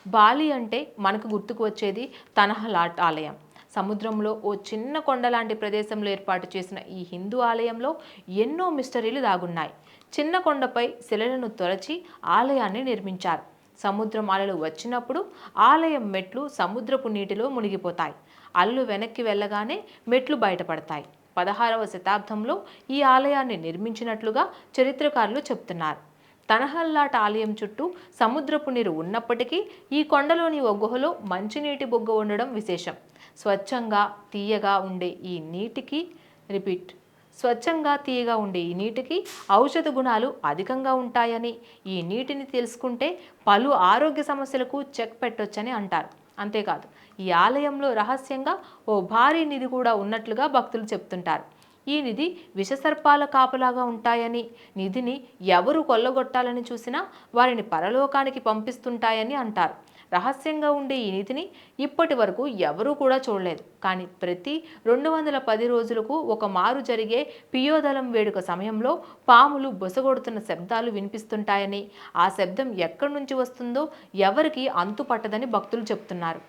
Bali అంటే మనకు గుర్తుకు వచ్చేది తనహలాట్ ఆలయం. సముద్రంలో ఓ చిన్న కొండ లాంటి ప్రదేశంలో ఏర్పాటు చేసిన ఈ హిందూ ఆలయంలో ఎన్నో మిస్టరీలు దాగున్నాయి. చిన్న కొండపై శిలలను తొలచి ఆలయాన్ని నిర్మించారు. సముద్రం అలలు వచ్చినప్పుడు ఆలయం మెట్లు సముద్రపు నీటిలో మునిగిపోతాయి. అలలు వెనక్కి వెళ్ళగానే మెట్లు బయటపడతాయి. 16వ శతాబ్దంలో ఈ ఆలయాన్ని నిర్మించినట్లుగా చరిత్రకారులు చెప్తున్నారు. తనహల్లాట్ ఆలయం చుట్టూ సముద్రపు నీరు ఉన్నప్పటికీ ఈ కొండలోని ఓ గుహలో మంచినీటి బొగ్గ ఉండడం విశేషం. స్వచ్ఛంగా తీయగా ఉండే ఈ నీటికి రిపీట్ స్వచ్ఛంగా తీయగా ఉండే ఈ నీటికి ఔషధ గుణాలు అధికంగా ఉంటాయని, ఈ నీటిని తెలుసుకుంటే పలు ఆరోగ్య సమస్యలకు చెక్ పెట్టొచ్చని అంటారు. అంతేకాదు, ఈ ఆలయంలో రహస్యంగా ఓ భారీ నిధి కూడా ఉన్నట్లుగా భక్తులు చెప్తుంటారు. ఈ నిధి విషసర్పాల కాపలాగా ఉంటాయని, నిధిని ఎవరు కొల్లగొట్టాలని చూసినా వారిని పరలోకానికి పంపిస్తుంటాయని అంటారు. రహస్యంగా ఉండే ఈ నిధిని ఇప్పటి వరకు ఎవరూ కూడా చూడలేదు. కానీ ప్రతి 210 రోజులకు ఒక మారు జరిగే పియోదలం వేడుక సమయంలో పాములు బొసగొడుతున్న శబ్దాలు వినిపిస్తుంటాయని, ఆ శబ్దం ఎక్కడి నుంచి వస్తుందో ఎవరికీ అంతు పట్టదని భక్తులు చెప్తున్నారు.